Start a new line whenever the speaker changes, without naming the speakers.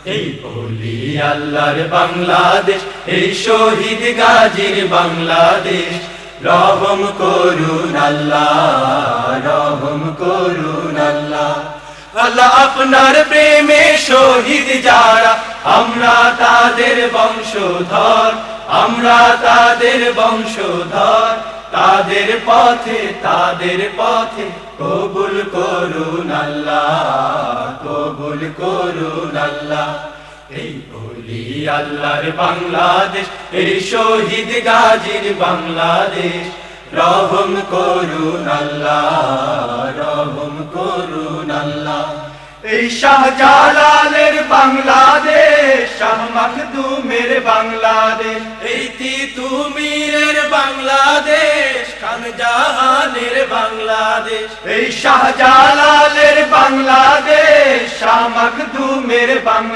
এই ওলি আল্লাহর বাংলাদেশ, এই শহীদ গাজীর বাংলাদেশ, রহম করুন আল্লাহ, রহম করুন আল্লাহ। আল্লাহ আপনার প্রেমে শহীদ যারা, আমরা তাদের বংশধর, আমরা তাদের বংশধর। তাদের পথে কবুল করুন আল্লাহ, কবুল করুন আল্লাহ। এই ওলি আল্লাহর বাংলাদেশ, এই শহীদ গাজীর বাংলাদেশ, রহম করুন আল্লাহ, রহম করুন আল্লাহ। এই শাহজালালের বাংলাদেশ, শাহ মাখদুমের বাংলাদেশ, এই তিতুমীরের বাংলাদেশ, খান জাহানের বাংলাদেশ। এই শাহজালালের বাংলাদেশ, শাহ মাখদুমের বাংলাদেশ।